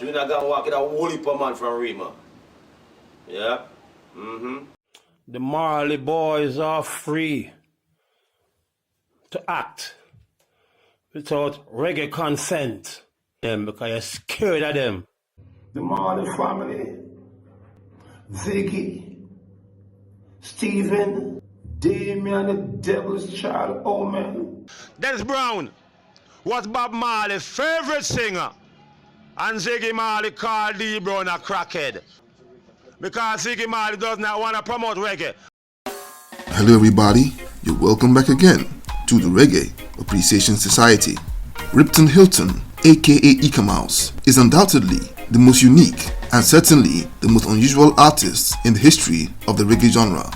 You're not gonna walk with a whole heap of man from Rima. Yeah? The Marley boys are free to act without reggae consent. Them because you're scared of them. The Marley family, Ziggy, Stephen, Damien, the devil's child, Omen. Dennis Brown was Bob Marley's favorite singer, and Ziggy Marley called D. Brown a crackhead because Ziggy Marley does not want to promote reggae. Hello everybody, you're welcome back again to the Reggae Appreciation Society. Ripton Hilton, aka Eek A Mouse, is undoubtedly the most unique and certainly the most unusual artist in the history of the reggae genre.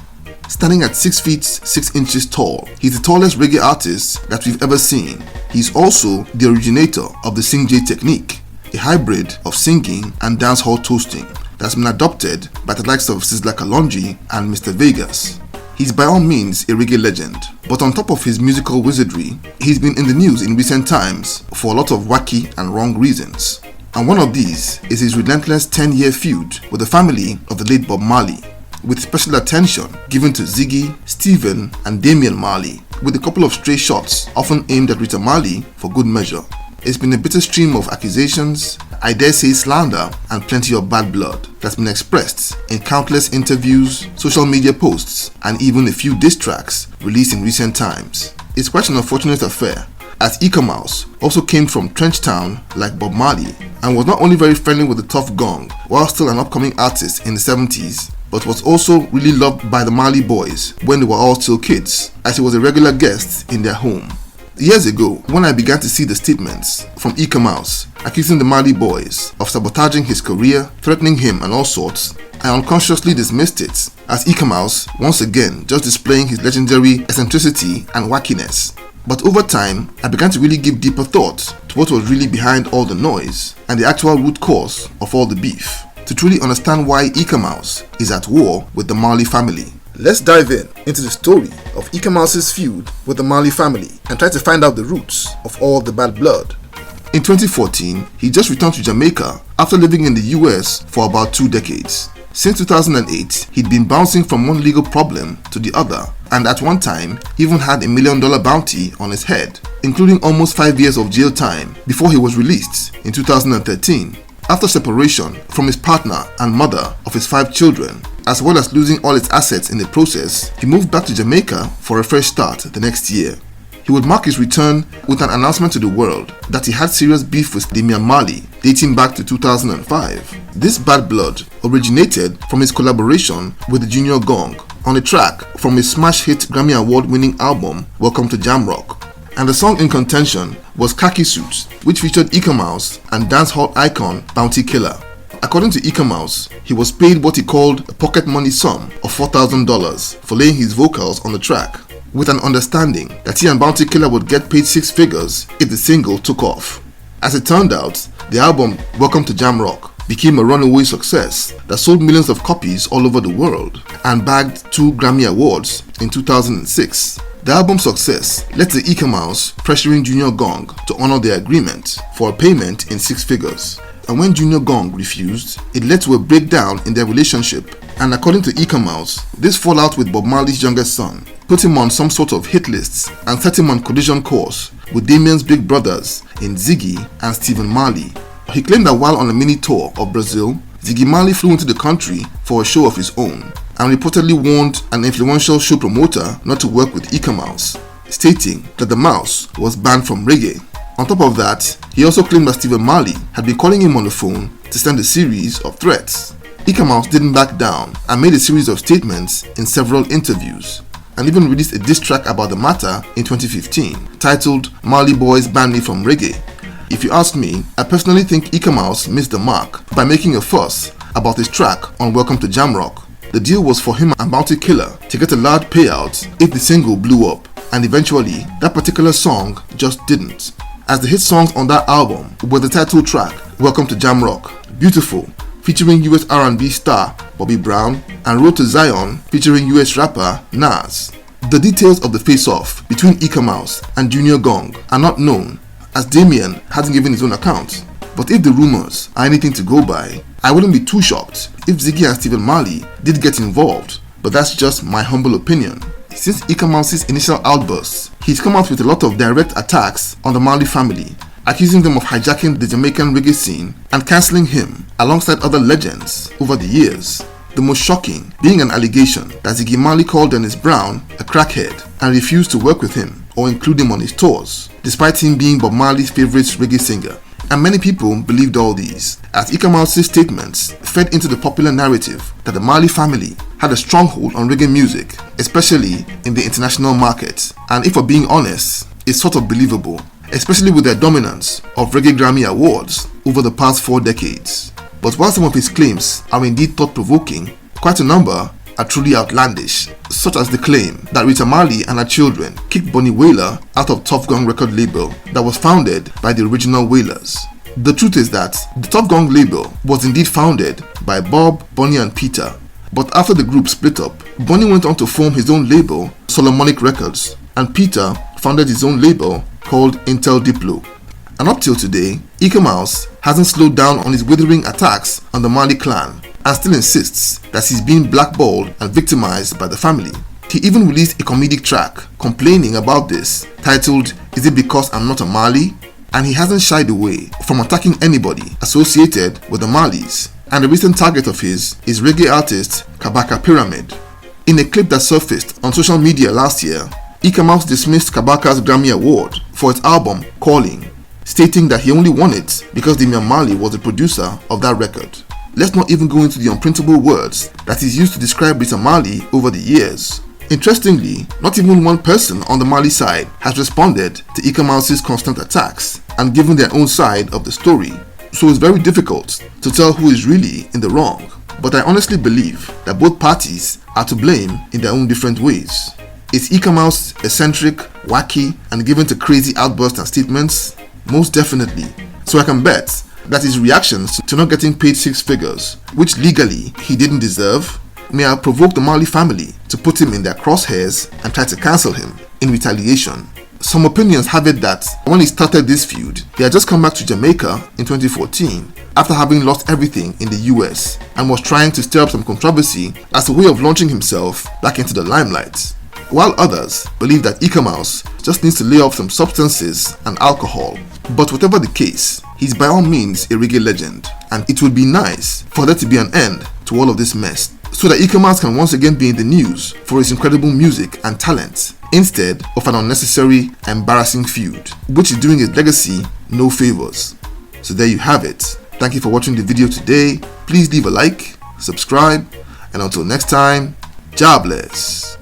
Standing at 6 feet 6 inches tall, he's the tallest reggae artist that we've ever seen. He's also the originator of the Sing J technique, a hybrid of singing and dancehall toasting that's been adopted by the likes of Sizzla Kalonji and Mr. Vegas. He's by all means a reggae legend, but on top of his musical wizardry, he's been in the news in recent times for a lot of wacky and wrong reasons. And one of these is his relentless 10-year feud with the family of the late Bob Marley, with special attention given to Ziggy, Stephen and Damian Marley, with a couple of stray shots often aimed at Rita Marley for good measure. It's been a bitter stream of accusations, I dare say slander, and plenty of bad blood that's been expressed in countless interviews, social media posts, and even a few diss tracks released in recent times. It's quite an unfortunate affair, as Eek A Mouse also came from Trench Town like Bob Marley, and was not only very friendly with the Tough Gong while still an upcoming artist in the 70s, but was also really loved by the Marley boys when they were all still kids, as he was a regular guest in their home. Years ago, when I began to see the statements from Eek A Mouse accusing the Marley boys of sabotaging his career, threatening him and all sorts, I unconsciously dismissed it as Eek A Mouse once again just displaying his legendary eccentricity and wackiness. But over time, I began to really give deeper thought to what was really behind all the noise and the actual root cause of all the beef, to truly understand why Eek A Mouse is at war with the Marley family. Let's dive into the story of Eek A Mouse's feud with the Marley family and try to find out the roots of all the bad blood. In 2014, he just returned to Jamaica after living in the US for about 2 decades. Since 2008, he'd been bouncing from one legal problem to the other, and at one time, he even had $1 million bounty on his head, including almost 5 years of jail time before he was released in 2013. After separation from his partner and mother of his 5 children, as well as losing all his assets in the process, he moved back to Jamaica for a fresh start the next year. He would mark his return with an announcement to the world that he had serious beef with Damian Marley, dating back to 2005. This bad blood originated from his collaboration with the Junior Gong on a track from his smash hit Grammy Award-winning album Welcome to Jamrock. And the song in contention was Khaki Suit, which featured Eek A Mouse and dancehall icon Bounty Killer. According to Eek A Mouse, he was paid what he called a pocket money sum of $4,000 for laying his vocals on the track, with an understanding that he and Bounty Killer would get paid 6 figures if the single took off. As it turned out, the album Welcome to Jamrock became a runaway success that sold millions of copies all over the world and bagged 2 Grammy Awards in 2006. The album's success led to Eek A Mouse pressuring Junior Gong to honor their agreement for a payment in 6 figures. And when Junior Gong refused, it led to a breakdown in their relationship. And according to Eek A Mouse, this fallout with Bob Marley's youngest son put him on some sort of hit lists and set him on collision course with Damian's big brothers in Ziggy and Stephen Marley. He claimed that while on a mini tour of Brazil, Ziggy Marley flew into the country for a show of his own and reportedly warned an influential show promoter not to work with Eek A Mouse, stating that the mouse was banned from reggae. On top of that, he also claimed that Stephen Marley had been calling him on the phone to send a series of threats. Eek A Mouse didn't back down and made a series of statements in several interviews, and even released a diss track about the matter in 2015, titled Marley Boys Ban Me From Reggae. If you ask me, I personally think Eek A Mouse missed the mark by making a fuss about his track on Welcome to Jamrock. The deal was for him and Bounty Killer to get a large payout if the single blew up, and eventually that particular song just didn't, as the hit songs on that album were the title track Welcome to Jamrock, Beautiful, featuring US R&B star Bobby Brown, and Road to Zion featuring US rapper Nas. The details of the face-off between Eek A Mouse and Junior Gong are not known, as Damien hasn't given his own account. But if the rumors are anything to go by, I wouldn't be too shocked if Ziggy and Stephen Marley did get involved, but that's just my humble opinion. Since Eek A Mouse's initial outbursts, he's come out with a lot of direct attacks on the Marley family, accusing them of hijacking the Jamaican reggae scene and cancelling him alongside other legends over the years. The most shocking being an allegation that Ziggy Marley called Dennis Brown a crackhead and refused to work with him or include him on his tours, despite him being Bob Marley's favourite reggae singer. And many people believed all these, as Eek A Mouse's statements fed into the popular narrative that the Marley family had a stronghold on reggae music, especially in the international market. And if we're being honest, it's sort of believable, especially with their dominance of Reggae Grammy Awards over the past 4 decades. But while some of his claims are indeed thought-provoking, quite a number are truly outlandish, such as the claim that Rita Marley and her children kicked Bunny Wailer out of Tough Gong record label that was founded by the original Wailers. The truth is that the Tough Gong label was indeed founded by Bob, Bunny and Peter, but after the group split up, Bunny went on to form his own label, Solomonic Records, and Peter founded his own label called Intel Diplo. And up till today, Eek A Mouse hasn't slowed down on his withering attacks on the Marley clan and still insists that he's being blackballed and victimized by the family. He even released a comedic track complaining about this, titled "Is It Because I'm Not a Marley?" And he hasn't shied away from attacking anybody associated with the Marleys. And a recent target of his is reggae artist Kabaka Pyramid. In a clip that surfaced on social media last year, Eek A Mouse dismissed Kabaka's Grammy Award for its album Calling, stating that he only won it because Damian Marley was the producer of that record. Let's not even go into the unprintable words that is used to describe Rita Marley over the years. Interestingly, not even one person on the Marley side has responded to Eek A Mouse's constant attacks and given their own side of the story, so it's very difficult to tell who is really in the wrong. But I honestly believe that both parties are to blame in their own different ways. Is Eek A Mouse eccentric, wacky, and given to crazy outbursts and statements? Most definitely. So I can bet that his reactions to not getting paid 6 figures, which legally he didn't deserve, may have provoked the Marley family to put him in their crosshairs and try to cancel him in retaliation. Some opinions have it that when he started this feud, he had just come back to Jamaica in 2014 after having lost everything in the US and was trying to stir up some controversy as a way of launching himself back into the limelight. While others believe that Eek A Mouse just needs to lay off some substances and alcohol. But whatever the case, he's by all means a reggae legend, and it would be nice for there to be an end to all of this mess, so that Eek A Mouse can once again be in the news for his incredible music and talent, instead of an unnecessary, embarrassing feud, which is doing his legacy no favors. So there you have it. Thank you for watching the video today. Please leave a like, subscribe, and until next time, God bless.